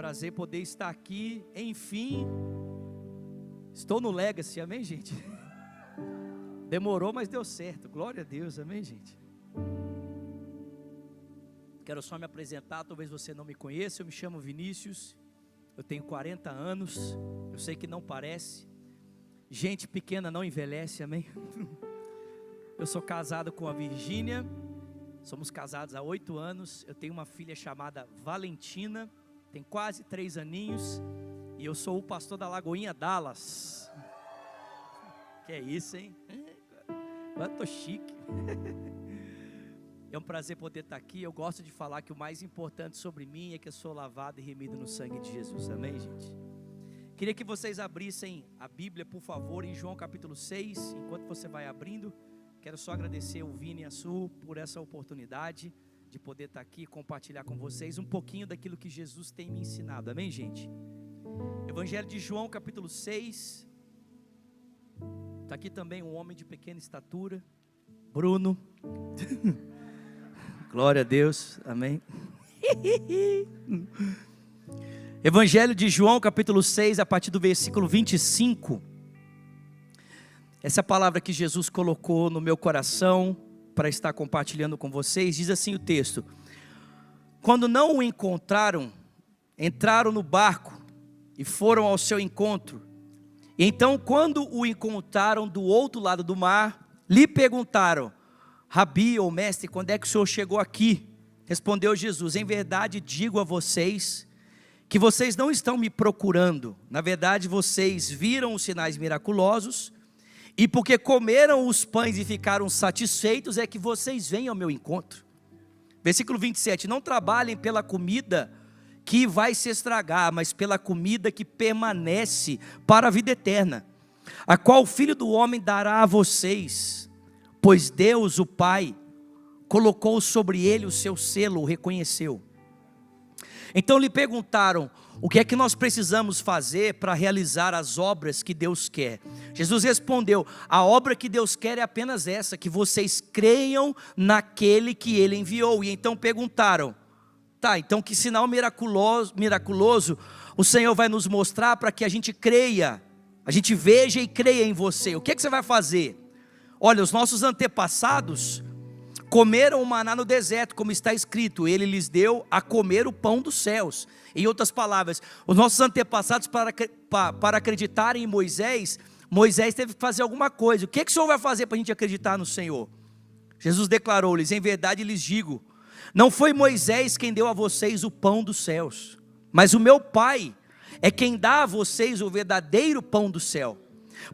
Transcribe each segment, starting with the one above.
Prazer poder estar aqui, enfim. Estou no Legacy, amém, gente? Demorou, mas deu certo, glória a Deus, amém, gente? Quero só me apresentar, talvez você não me conheça. Eu me chamo Vinícius, eu tenho 40 anos, eu sei que não parece. Gente pequena não envelhece, amém? Eu sou casado com a Virgínia, somos casados há 8 anos, eu tenho uma filha chamada Valentina, tem quase 3 aninhos, e eu sou o pastor da Lagoinha Dallas. Que é isso, hein? Eu tô chique. É um prazer poder estar aqui. Eu gosto de falar que o mais importante sobre mim é que eu sou lavado e remido no sangue de Jesus, amém, gente? Queria que vocês abrissem a Bíblia, por favor, em João capítulo 6, enquanto você vai abrindo. Quero só agradecer o Vini e a Su por essa oportunidade de poder estar aqui e compartilhar com vocês um pouquinho daquilo que Jesus tem me ensinado, amém, gente? Evangelho de João capítulo 6, está aqui também um homem de pequena estatura, Bruno, glória a Deus, amém? Evangelho de João capítulo 6, a partir do versículo 25, essa palavra que Jesus colocou no meu coração, para estar compartilhando com vocês, diz assim o texto: quando não o encontraram, entraram no barco e foram ao seu encontro. E então, quando o encontraram do outro lado do mar, lhe perguntaram: Rabi, ou mestre, quando é que o senhor chegou aqui? Respondeu Jesus: em verdade digo a vocês, que vocês não estão me procurando, na verdade vocês viram os sinais miraculosos, e porque comeram os pães e ficaram satisfeitos, é que vocês vêm ao meu encontro. Versículo 27, não trabalhem pela comida que vai se estragar, mas pela comida que permanece para a vida eterna, a qual o Filho do Homem dará a vocês, pois Deus, o Pai, colocou sobre ele o seu selo, o reconheceu. Então lhe perguntaram: o que é que nós precisamos fazer para realizar as obras que Deus quer? Jesus respondeu: a obra que Deus quer é apenas essa, que vocês creiam naquele que Ele enviou. E então perguntaram: tá, então que sinal miraculoso o Senhor vai nos mostrar para que a gente creia, a gente veja e creia em você? O que é que você vai fazer? Olha, os nossos antepassados comeram o maná no deserto, como está escrito, ele lhes deu a comer o pão dos céus. Em outras palavras, os nossos antepassados, para acreditarem em Moisés, Moisés teve que fazer alguma coisa. O que o Senhor vai fazer para a gente acreditar no Senhor? Jesus declarou-lhes: em verdade lhes digo, não foi Moisés quem deu a vocês o pão dos céus, mas o meu Pai é quem dá a vocês o verdadeiro pão do céu.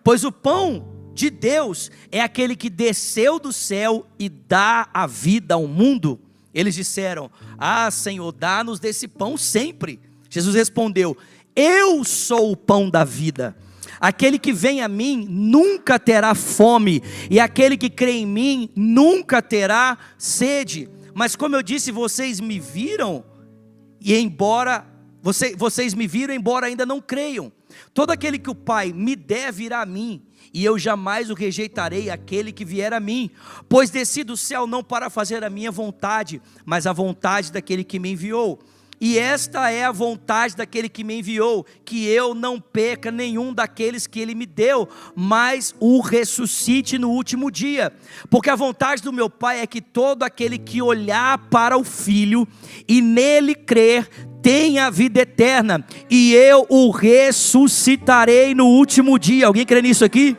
Pois o pão de Deus é aquele que desceu do céu e dá a vida ao mundo. Eles disseram: ah, Senhor, dá-nos desse pão sempre. Jesus respondeu: eu sou o pão da vida. Aquele que vem a mim nunca terá fome, e aquele que crê em mim nunca terá sede. Mas como eu disse, vocês me viram, e embora vocês me viram, embora ainda não creiam. Todo aquele que o Pai me der virá a mim, e eu jamais o rejeitarei, aquele que vier a mim, pois desci do céu não para fazer a minha vontade, mas a vontade daquele que me enviou. E esta é a vontade daquele que me enviou, que eu não perca nenhum daqueles que ele me deu, mas o ressuscite no último dia. Porque a vontade do meu Pai é que todo aquele que olhar para o Filho e nele crer tenha a vida eterna, e eu o ressuscitarei no último dia. Alguém crê nisso aqui?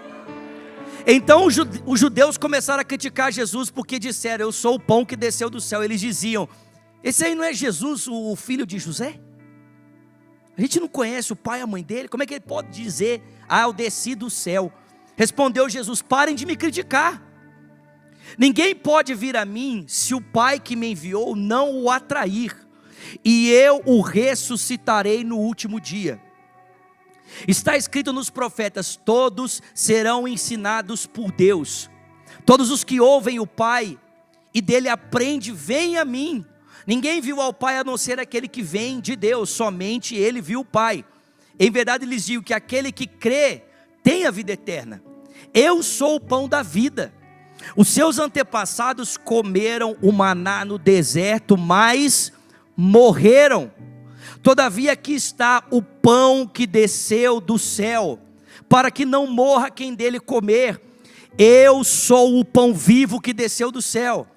Então os judeus começaram a criticar Jesus, porque disseram: eu sou o pão que desceu do céu. Eles diziam: esse aí não é Jesus, o filho de José? A gente não conhece o pai e a mãe dele, como é que ele pode dizer: ah, eu desci do céu? Respondeu Jesus: parem de me criticar. Ninguém pode vir a mim se o Pai que me enviou não o atrair, e eu o ressuscitarei no último dia. Está escrito nos profetas: todos serão ensinados por Deus. Todos os que ouvem o Pai e dele aprendem, vêm a mim. Ninguém viu ao Pai a não ser aquele que vem de Deus, somente ele viu o Pai. Em verdade lhes digo que aquele que crê tem a vida eterna. Eu sou o pão da vida. Os seus antepassados comeram o maná no deserto, mas morreram. Todavia aqui está o pão que desceu do céu, para que não morra quem dele comer. Eu sou o pão vivo que desceu do céu.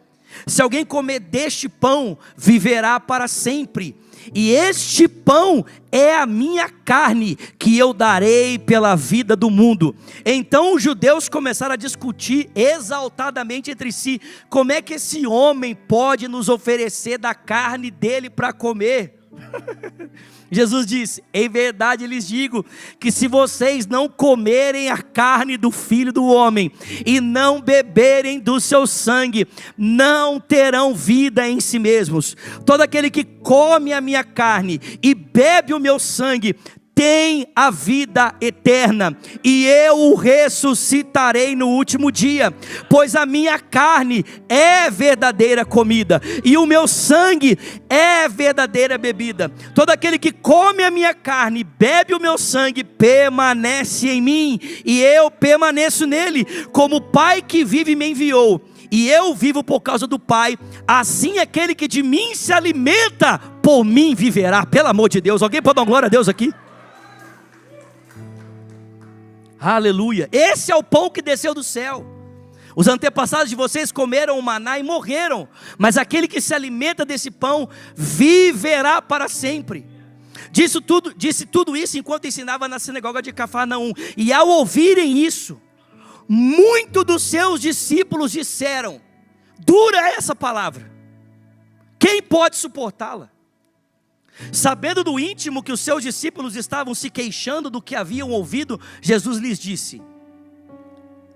Se alguém comer deste pão, viverá para sempre. E este pão é a minha carne, que eu darei pela vida do mundo. Então os judeus começaram a discutir exaltadamente entre si: como é que esse homem pode nos oferecer da carne dele para comer? Jesus disse: em verdade lhes digo, que se vocês não comerem a carne do Filho do Homem, e não beberem do seu sangue, não terão vida em si mesmos. Todo aquele que come a minha carne e bebe o meu sangue, tem a vida eterna, e eu o ressuscitarei no último dia, pois a minha carne é verdadeira comida, e o meu sangue é verdadeira bebida. Todo aquele que come a minha carne e bebe o meu sangue, permanece em mim, e eu permaneço nele. Como o Pai que vive me enviou, e eu vivo por causa do Pai, assim aquele que de mim se alimenta, por mim viverá. Pelo amor de Deus, alguém pode dar glória a Deus aqui? Aleluia, esse é o pão que desceu do céu. Os antepassados de vocês comeram o maná e morreram, mas aquele que se alimenta desse pão, viverá para sempre. Disse tudo isso enquanto ensinava na sinagoga de Cafarnaum. E ao ouvirem isso, muitos dos seus discípulos disseram: dura essa palavra, quem pode suportá-la? Sabendo do íntimo que os seus discípulos estavam se queixando do que haviam ouvido, Jesus lhes disse: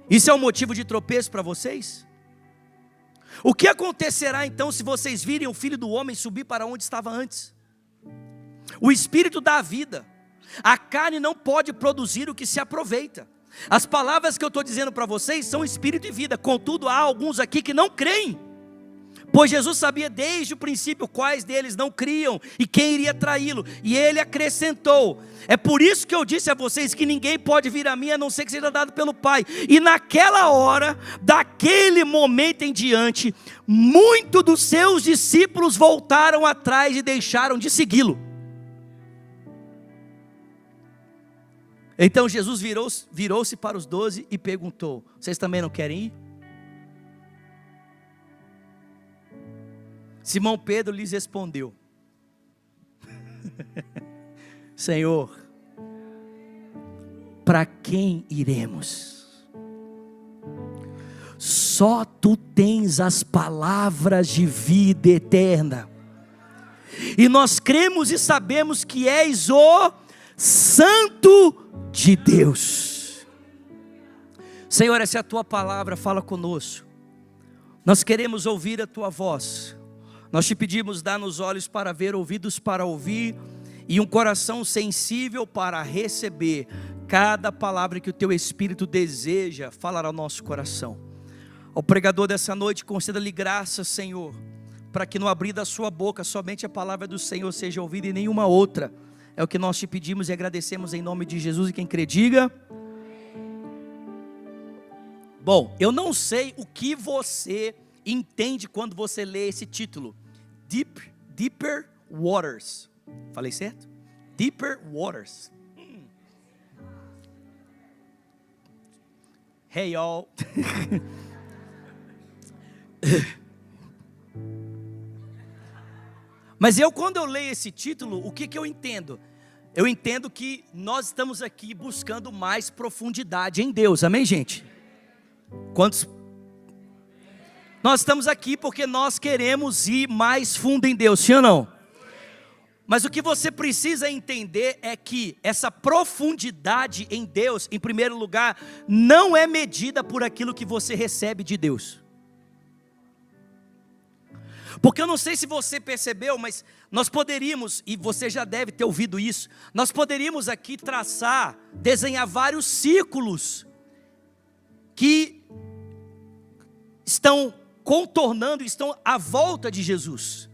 isso é um motivo de tropeço para vocês? O que acontecerá então se vocês virem o Filho do Homem subir para onde estava antes? O Espírito dá a vida, a carne não pode produzir o que se aproveita. As palavras que eu estou dizendo para vocês são espírito e vida, contudo há alguns aqui que não creem. Pois Jesus sabia desde o princípio quais deles não criam e quem iria traí-lo. E ele acrescentou: é por isso que eu disse a vocês que ninguém pode vir a mim a não ser que seja dado pelo Pai. E naquela hora, daquele momento em diante, muitos dos seus discípulos voltaram atrás e deixaram de segui-lo. Então Jesus virou-se para os 12 e perguntou: vocês também não querem ir? Simão Pedro lhes respondeu: Senhor, para quem iremos? Só tu tens as palavras de vida eterna, e nós cremos e sabemos que és o Santo de Deus. Senhor, essa é a tua palavra, fala conosco. Nós queremos ouvir a tua voz. Nós te pedimos: dá-nos olhos para ver, ouvidos para ouvir, e um coração sensível para receber cada palavra que o teu Espírito deseja falar ao nosso coração. Ao pregador dessa noite, conceda-lhe graça, Senhor, para que no abrir da sua boca, somente a palavra do Senhor seja ouvida e nenhuma outra. É o que nós te pedimos e agradecemos em nome de Jesus, e quem crê diga. Bom, eu não sei o que você entende quando você lê esse título, Deeper Waters. Falei certo? Deeper Waters. Hey y'all. Mas quando eu leio esse título, o que eu entendo? Eu entendo que nós estamos aqui buscando mais profundidade em Deus, amém, gente? Quantos? Nós estamos aqui porque nós queremos ir mais fundo em Deus, sim ou não? Mas o que você precisa entender é que essa profundidade em Deus, em primeiro lugar, não é medida por aquilo que você recebe de Deus. Porque eu não sei se você percebeu, mas nós poderíamos, e você já deve ter ouvido isso, nós poderíamos aqui traçar, desenhar vários círculos que estão contornando, estão à volta de Jesus.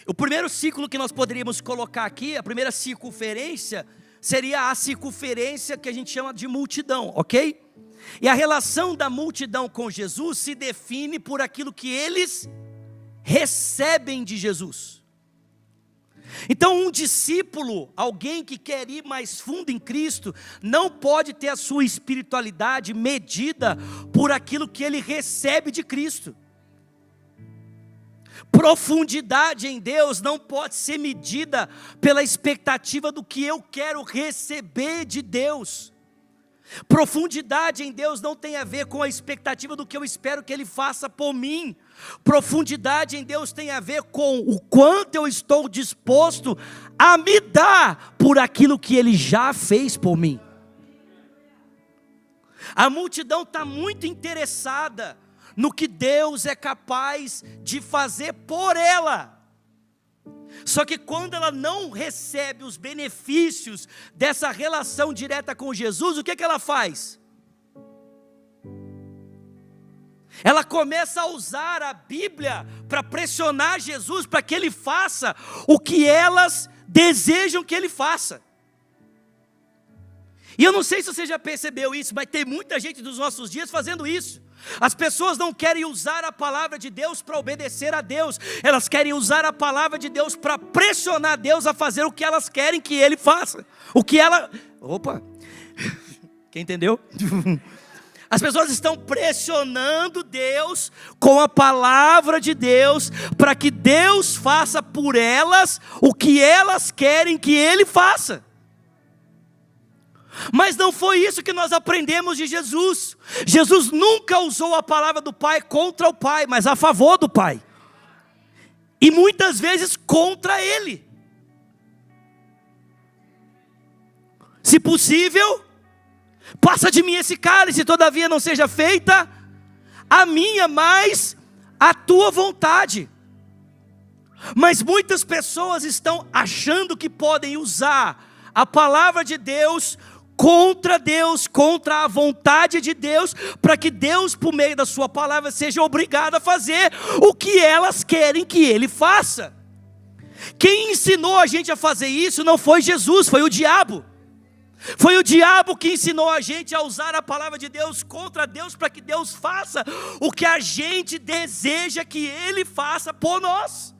O primeiro círculo que nós poderíamos colocar aqui, a primeira circunferência, seria a circunferência que a gente chama de multidão, ok? E a relação da multidão com Jesus se define por aquilo que eles recebem de Jesus. Então um discípulo, alguém que quer ir mais fundo em Cristo, não pode ter a sua espiritualidade medida por aquilo que ele recebe de Cristo. Profundidade em Deus não pode ser medida pela expectativa do que eu quero receber de Deus. Profundidade em Deus não tem a ver com a expectativa do que eu espero que Ele faça por mim. Profundidade em Deus tem a ver com o quanto eu estou disposto a me dar por aquilo que Ele já fez por mim. A multidão está muito interessada no que Deus é capaz de fazer por ela. Só que quando ela não recebe os benefícios dessa relação direta com Jesus, o que ela faz? Ela começa a usar a Bíblia para pressionar Jesus para que Ele faça o que elas desejam que Ele faça. E eu não sei se você já percebeu isso, mas tem muita gente dos nossos dias fazendo isso. As pessoas não querem usar a palavra de Deus para obedecer a Deus, elas querem usar a palavra de Deus para pressionar Deus a fazer o que elas querem que Ele faça. Quem entendeu? As pessoas estão pressionando Deus com a palavra de Deus para que Deus faça por elas o que elas querem que Ele faça. Mas não foi isso que nós aprendemos de Jesus. Jesus nunca usou a palavra do Pai contra o Pai, mas a favor do Pai. E muitas vezes contra Ele. Se possível, passa de mim esse cálice, todavia não seja feita a minha, mas a tua vontade. Mas muitas pessoas estão achando que podem usar a palavra de Deus, contra a vontade de Deus, para que Deus, por meio da sua palavra, seja obrigado a fazer o que elas querem que Ele faça. Quem ensinou a gente a fazer isso não foi Jesus, foi o diabo. Foi o diabo que ensinou a gente a usar a palavra de Deus contra Deus, para que Deus faça o que a gente deseja que Ele faça por nós.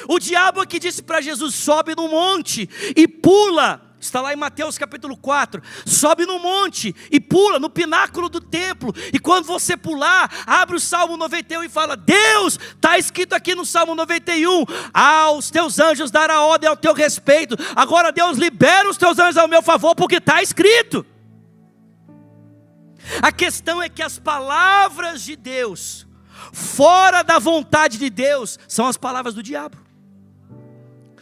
O diabo que disse para Jesus: sobe no monte e pula. Está lá em Mateus capítulo 4, sobe no monte e pula no pináculo do templo, e quando você pular, abre o Salmo 91 e fala: Deus, está escrito aqui no Salmo 91, aos teus anjos dará ordem ao teu respeito. Agora Deus, libera os teus anjos ao meu favor, porque está escrito. A questão é que as palavras de Deus, fora da vontade de Deus, são as palavras do diabo.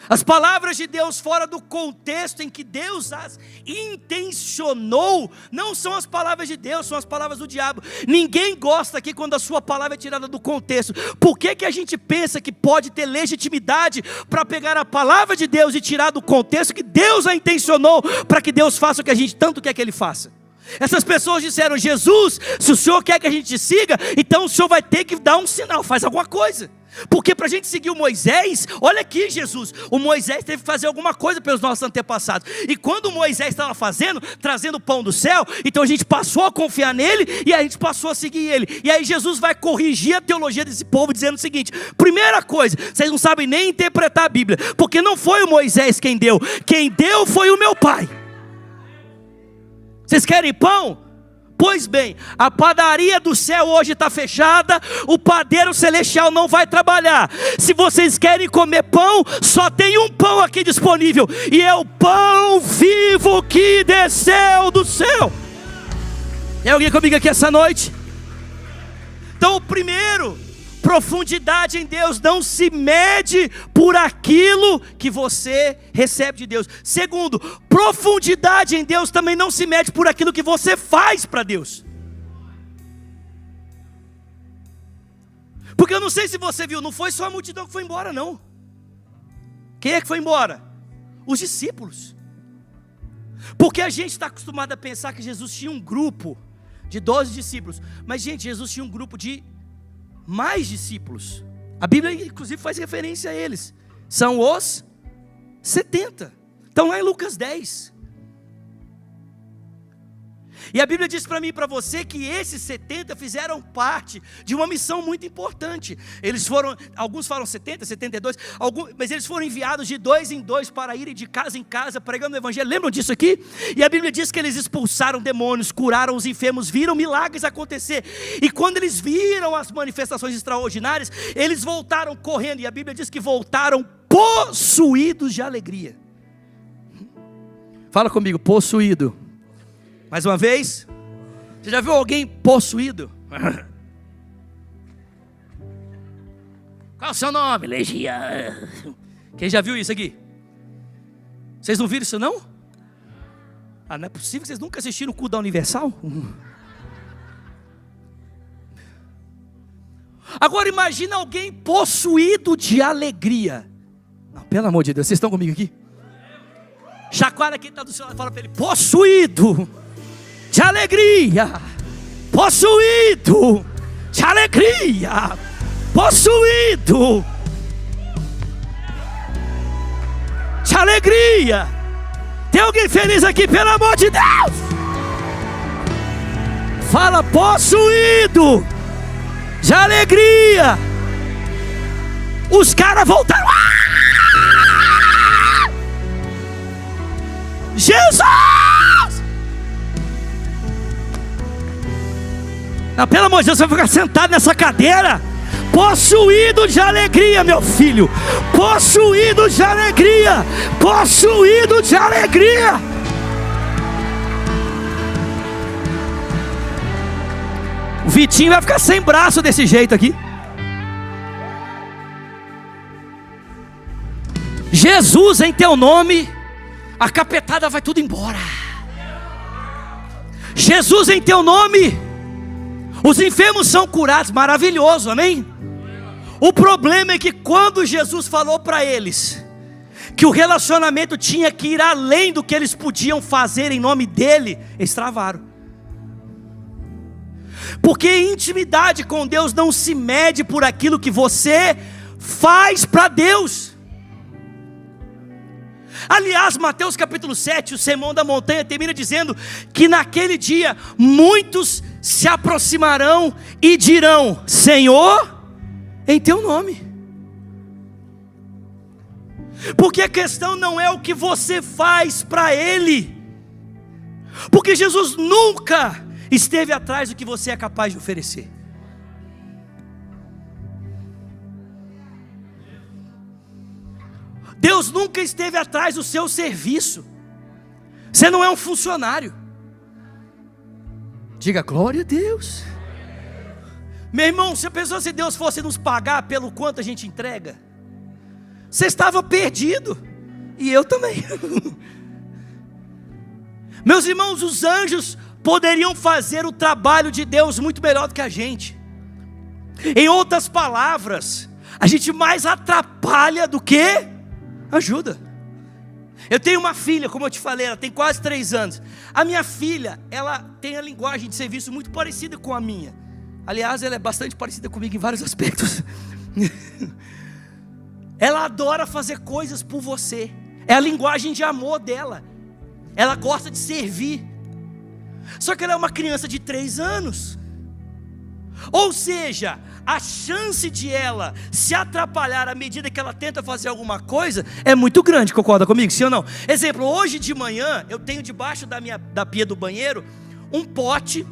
As palavras de Deus fora do contexto em que Deus as intencionou, não são as palavras de Deus, são as palavras do diabo. Ninguém gosta aqui quando a sua palavra é tirada do contexto. Por que a gente pensa que pode ter legitimidade para pegar a palavra de Deus e tirar do contexto que Deus a intencionou para que Deus faça o que a gente tanto quer que Ele faça? Essas pessoas disseram: Jesus, se o Senhor quer que a gente te siga, então o Senhor vai ter que dar um sinal, faz alguma coisa. Porque para a gente seguir o Moisés, olha aqui Jesus, o Moisés teve que fazer alguma coisa pelos nossos antepassados. E quando o Moisés estava fazendo, trazendo o pão do céu, então a gente passou a confiar nele e a gente passou a seguir ele. E aí Jesus vai corrigir a teologia desse povo dizendo o seguinte: primeira coisa, vocês não sabem nem interpretar a Bíblia, porque não foi o Moisés quem deu foi o meu Pai. Vocês querem pão? Pois bem, a padaria do céu hoje está fechada, o padeiro celestial não vai trabalhar. Se vocês querem comer pão, só tem um pão aqui disponível, e é o pão vivo que desceu do céu. Tem alguém comigo aqui essa noite? Então, o primeiro, profundidade em Deus não se mede por aquilo que você recebe de Deus. Segundo, profundidade em Deus também não se mede por aquilo que você faz para Deus. Porque eu não sei se você viu, não foi só a multidão que foi embora, não. Quem é que foi embora? Os discípulos. Porque a gente está acostumado a pensar que Jesus tinha um grupo de 12 discípulos. Mas gente, Jesus tinha um grupo de mais discípulos. A Bíblia inclusive faz referência a eles. São os 70. Estão lá em Lucas 10. E a Bíblia diz para mim e para você que esses 70 fizeram parte de uma missão muito importante. Eles foram, alguns falam 70, 72, mas eles foram enviados de 2 em 2 para irem de casa em casa pregando o evangelho. Lembram disso aqui? E a Bíblia diz que eles expulsaram demônios, curaram os enfermos, viram milagres acontecer. E quando eles viram as manifestações extraordinárias, eles voltaram correndo. E a Bíblia diz que voltaram possuídos de alegria. Fala comigo, possuído. Mais uma vez. Você já viu alguém possuído? Qual é o seu nome? Legião. Quem já viu isso aqui? Vocês não viram isso não? Ah, não é possível que vocês nunca assistiram o culto da Universal? Agora imagina alguém possuído de alegria. Não, pelo amor de Deus, vocês estão comigo aqui? Chacoalha quem está do seu lado e fala para ele: possuído de alegria, possuído de alegria, possuído de alegria. Tem alguém feliz aqui, pelo amor de Deus? Fala: possuído de alegria. Os caras voltaram. Jesus! Não, pelo amor de Deus, você vai ficar sentado nessa cadeira possuído de alegria, meu filho. Possuído de alegria. Possuído de alegria. O Vitinho vai ficar sem braço desse jeito aqui. Jesus, em teu nome, a capetada vai tudo embora. Jesus, em teu nome, os enfermos são curados. Maravilhoso, amém? O problema é que quando Jesus falou para eles que o relacionamento tinha que ir além do que eles podiam fazer em nome dele, eles travaram. Porque intimidade com Deus não se mede por aquilo que você faz para Deus. Aliás, Mateus capítulo 7, o sermão da montanha, termina dizendo que naquele dia muitos se aproximarão e dirão: Senhor, em teu nome. Porque a questão não é o que você faz para Ele, porque Jesus nunca esteve atrás do que você é capaz de oferecer. Deus nunca esteve atrás do seu serviço. Você não é um funcionário. Diga glória a Deus. Meu irmão, se a pessoa, se Deus fosse nos pagar pelo quanto a gente entrega, você estava perdido. E eu também. Meus irmãos, os anjos poderiam fazer o trabalho de Deus muito melhor do que a gente. Em outras palavras, a gente mais atrapalha do que ajuda. Eu tenho uma filha, como eu te falei, ela tem quase 3 anos. A minha filha, ela tem a linguagem de serviço muito parecida com a minha. Aliás, ela é bastante parecida comigo em vários aspectos. Ela adora fazer coisas por você. É a linguagem de amor dela. Ela gosta de servir. Só que ela é uma criança de 3 anos. Ou seja, a chance de ela se atrapalhar à medida que ela tenta fazer alguma coisa é muito grande. Concorda comigo, sim ou não? Exemplo, hoje de manhã eu tenho debaixo da pia do banheiro um pote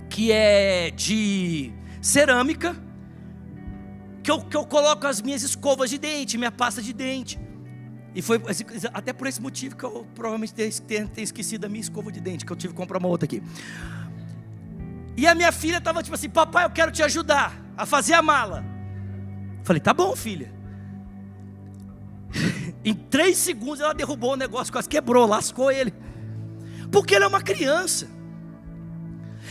que é de cerâmica, que eu coloco as minhas escovas de dente, minha pasta de dente. E foi até por esse motivo que eu provavelmente tenho esquecido a minha escova de dente, que eu tive que comprar uma outra aqui. E a minha filha estava tipo assim: papai, eu quero te ajudar a fazer a mala. Falei: tá bom, filha. Em 3 segundos ela derrubou o negócio, quase quebrou, lascou ele. Porque ela é uma criança.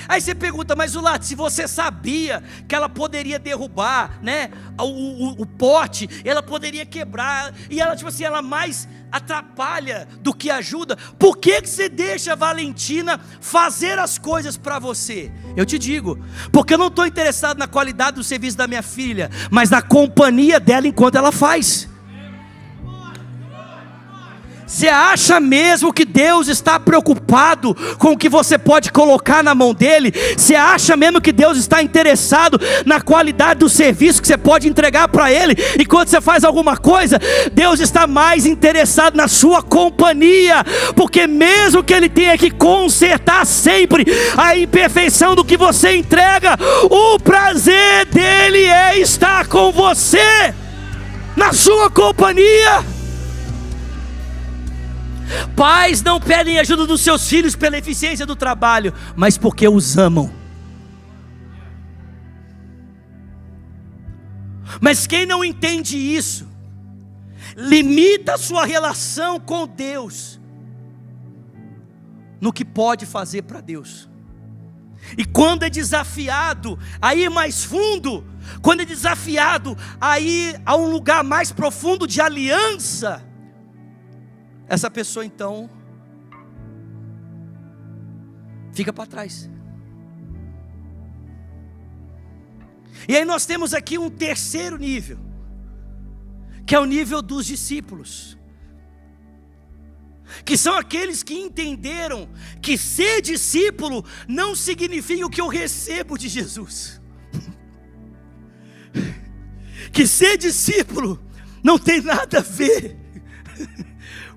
Aí você pergunta: mas Zulate, se você sabia que ela poderia derrubar, né, o pote, ela poderia quebrar, e ela tipo assim, ela mais atrapalha do que ajuda, por que você deixa a Valentina fazer as coisas para você? Eu te digo, porque eu não estou interessado na qualidade do serviço da minha filha, mas na companhia dela enquanto ela faz. Você acha mesmo que Deus está preocupado com o que você pode colocar na mão dele? Você acha mesmo que Deus está interessado na qualidade do serviço que você pode entregar para ele? E quando você faz alguma coisa, Deus está mais interessado na sua companhia, porque mesmo que ele tenha que consertar sempre a imperfeição do que você entrega, o prazer dele é estar com você, na sua companhia. Pais não pedem ajuda dos seus filhos pela eficiência do trabalho, mas porque os amam. Mas quem não entende isso, limita a sua relação com Deus no que pode fazer para Deus. E quando é desafiado a ir mais fundo, quando é desafiado a ir a um lugar mais profundo de aliança, essa pessoa então fica para trás. E aí nós temos aqui um terceiro nível, que é o nível dos discípulos, que são aqueles que entenderam que ser discípulo não significa o que eu recebo de Jesus. Que ser discípulo não tem nada a ver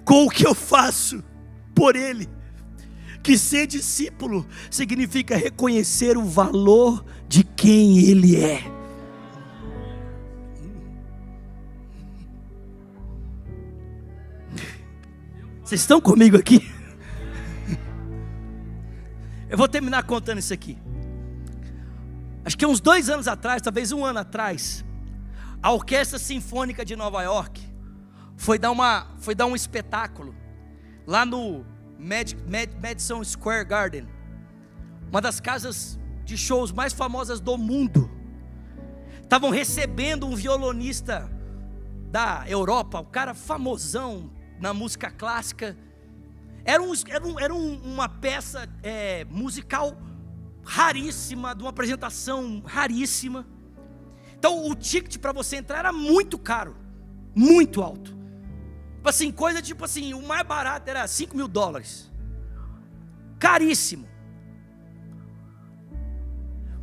com o que eu faço por ele. Que ser discípulo significa reconhecer o valor de quem ele é. Vocês estão comigo aqui? Eu vou terminar contando isso aqui. Acho que uns 2 anos atrás, talvez 1 ano atrás, a Orquestra Sinfônica de Nova York foi dar um espetáculo lá no Madison Square Garden, uma das casas de shows mais famosas do mundo. Estavam recebendo um violonista da Europa, um cara famosão na música clássica. Era uma peça musical raríssima, de uma apresentação raríssima. Então o ticket para você entrar era muito caro, muito alto. Assim, coisa tipo assim, o mais barato era $5.000, caríssimo.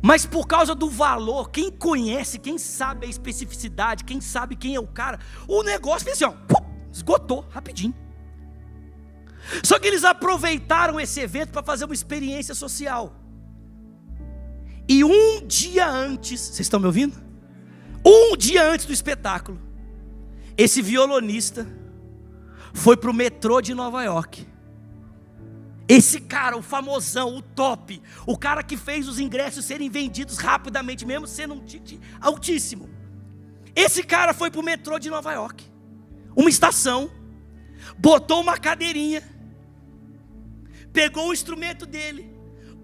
Mas por causa do valor, quem conhece, quem sabe a especificidade, quem sabe quem é o cara, o negócio fez assim, ó, esgotou rapidinho. Só que eles aproveitaram esse evento para fazer uma experiência social. E um dia antes, vocês estão me ouvindo? Um dia antes do espetáculo, esse violonista foi para o metrô de Nova York. Esse cara, o famosão, o top, o cara que fez os ingressos serem vendidos rapidamente, mesmo sendo um ticket altíssimo. Esse cara foi para o metrô de Nova York, uma estação, botou uma cadeirinha, pegou o instrumento dele,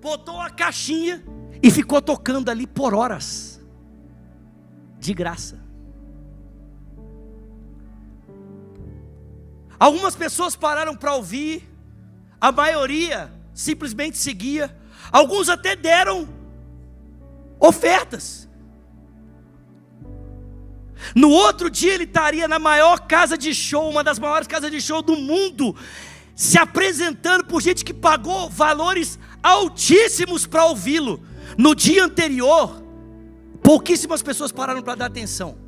botou a caixinha e ficou tocando ali por horas, de graça. Algumas pessoas pararam para ouvir, a maioria simplesmente seguia, alguns até deram ofertas. No outro dia ele estaria na maior casa de show, uma das maiores casas de show do mundo, se apresentando por gente que pagou valores altíssimos para ouvi-lo. No dia anterior, pouquíssimas pessoas pararam para dar atenção.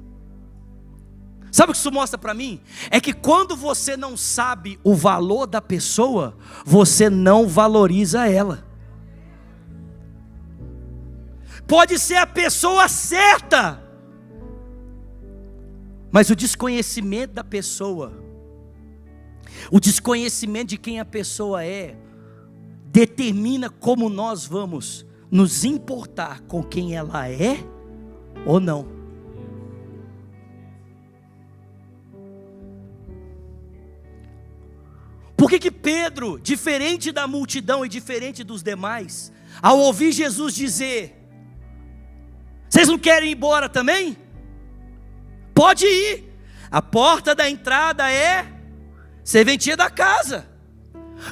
Sabe o que isso mostra para mim? É que quando você não sabe o valor da pessoa, você não valoriza ela. Pode ser a pessoa certa, mas o desconhecimento da pessoa, o desconhecimento de quem a pessoa é, determina como nós vamos nos importar com quem ela é ou não. Por que Pedro, diferente da multidão e diferente dos demais, ao ouvir Jesus dizer: vocês não querem ir embora também? Pode ir, a porta da entrada é serventia da casa.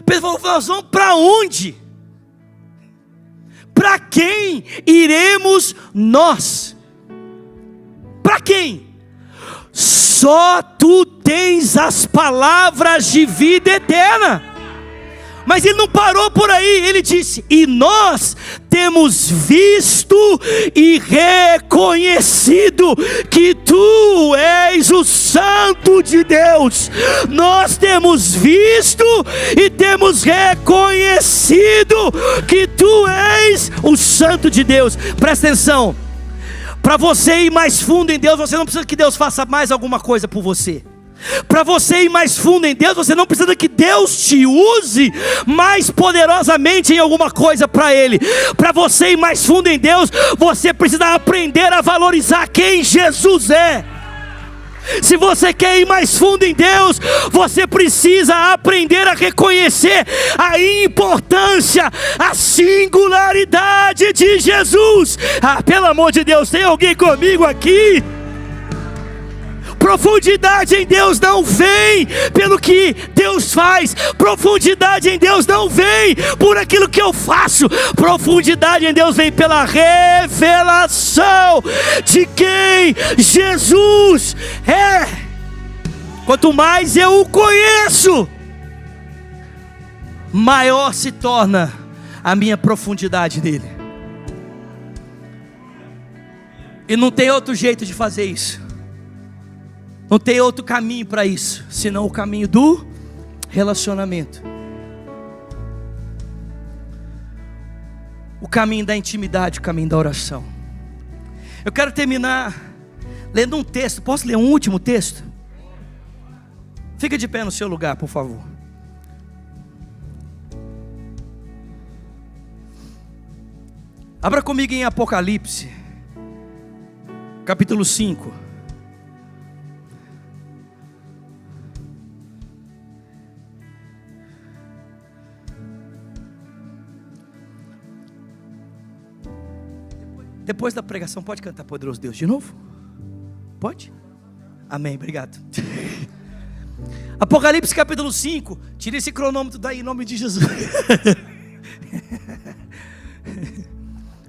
Pedro falou: nós vamos para onde? Para quem iremos nós? Para quem? só tu tens as palavras de vida eterna. Mas ele não parou por aí, ele disse: e nós temos visto e reconhecido que tu és o Santo de Deus. Nós temos visto e temos reconhecido que tu és o Santo de Deus. Presta atenção, para você ir mais fundo em Deus, você não precisa que Deus faça mais alguma coisa por você. Para você ir mais fundo em Deus, você não precisa que Deus te use mais poderosamente em alguma coisa para Ele. Para você ir mais fundo em Deus, você precisa aprender a valorizar quem Jesus é. Se você quer ir mais fundo em Deus, você precisa aprender a reconhecer a importância, a singularidade de Jesus. Pelo amor de Deus, tem alguém comigo aqui? Profundidade em Deus não vem pelo que Deus faz. Profundidade em Deus não vem por aquilo que eu faço. Profundidade em Deus vem pela revelação de quem Jesus é. Quanto mais eu o conheço, maior se torna a minha profundidade nele. E não tem outro jeito de fazer isso. Não tem outro caminho para isso, senão o caminho do relacionamento. O caminho da intimidade, o caminho da oração. Eu quero terminar lendo um texto. Posso ler um último texto? Fica de pé no seu lugar, por favor. Abra comigo em Apocalipse, capítulo 5. Depois da pregação, pode cantar Poderoso Deus de novo? Pode? Amém, obrigado. Apocalipse capítulo 5. Tira esse cronômetro daí em nome de Jesus.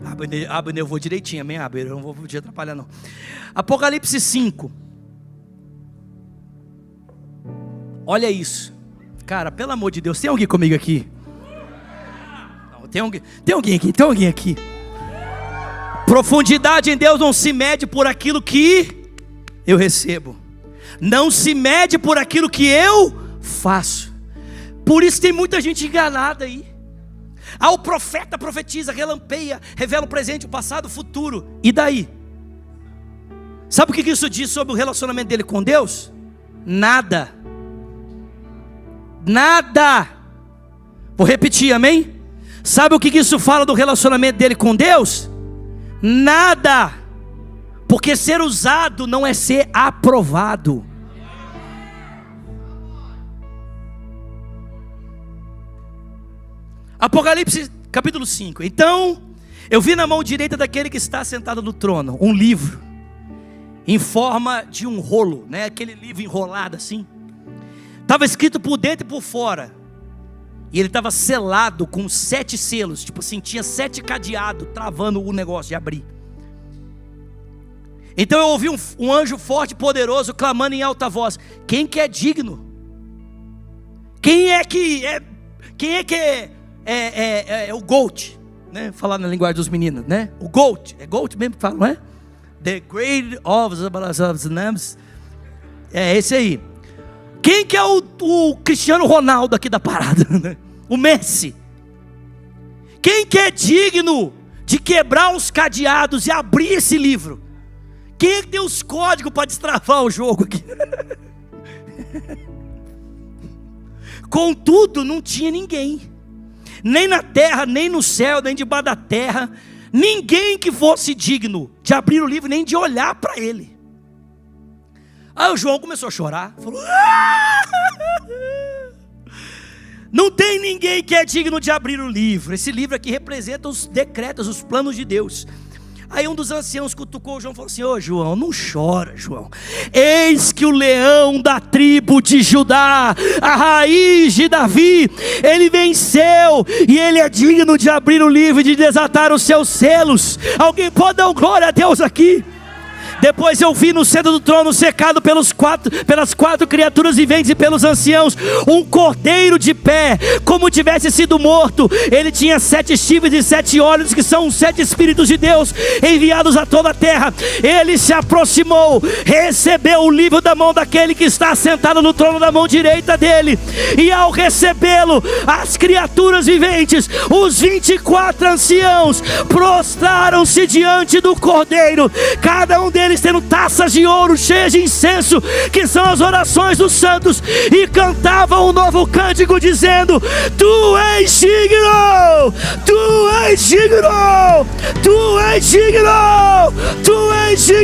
Abner, eu vou direitinho, amém, Abner? Eu não vou te atrapalhar não. Apocalipse 5. Olha isso. Cara, pelo amor de Deus, tem alguém comigo aqui? Não, tem alguém aqui. Profundidade em Deus não se mede por aquilo que eu recebo, não se mede por aquilo que eu faço. Por isso tem muita gente enganada aí. O profeta profetiza, relampeia, revela o presente, o passado, o futuro. E daí? Sabe o que isso diz sobre o relacionamento dele com Deus? Nada. Vou repetir, amém? Sabe o que isso fala do relacionamento dele com Deus? Nada, porque ser usado não é ser aprovado. Apocalipse capítulo 5. Então eu vi na mão direita daquele que está sentado no trono um livro em forma de um rolo, né? Aquele livro enrolado assim. Estava escrito por dentro e por fora. E ele estava selado com 7 selos. Tipo assim, tinha 7 cadeados travando o negócio de abrir. Então eu ouvi um anjo forte e poderoso clamando em alta voz: quem que é digno? Quem é o GOAT, né? Falar na linguagem dos meninos, né? O GOAT, é GOAT mesmo que fala, não é? The Great of the Names. É esse aí. Quem que é o Cristiano Ronaldo aqui da parada, né? O Messi. Quem que é digno de quebrar os cadeados e abrir esse livro? Quem é que tem os códigos para destravar o jogo aqui? Contudo, não tinha ninguém, nem na terra, nem no céu, nem debaixo da terra, ninguém que fosse digno de abrir o livro, nem de olhar para ele. Aí o João começou a chorar, falou: não tem ninguém que é digno de abrir o livro. Esse livro aqui representa os decretos, os planos de Deus. Aí um dos anciãos cutucou o João e falou assim: ô João, não chora, João. Eis que o leão da tribo de Judá, a raiz de Davi, ele venceu e ele é digno de abrir o livro e de desatar os seus selos. Alguém pode dar glória a Deus aqui? Depois eu vi no centro do trono, cercado pelas quatro criaturas viventes e pelos anciãos, um cordeiro de pé, como tivesse sido morto. Ele tinha 7 chifres e 7 olhos, que são os 7 Espíritos de Deus enviados a toda a terra. Ele se aproximou, recebeu o livro da mão daquele que está sentado no trono da mão direita dele, e ao recebê-lo, as criaturas viventes, os 24 anciãos, prostraram-se diante do cordeiro, cada um deles tendo taças de ouro cheias de incenso, que são as orações dos santos, e cantavam um novo cântico dizendo: Tu és digno, Tu és digno, Tu és digno, Tu és digno.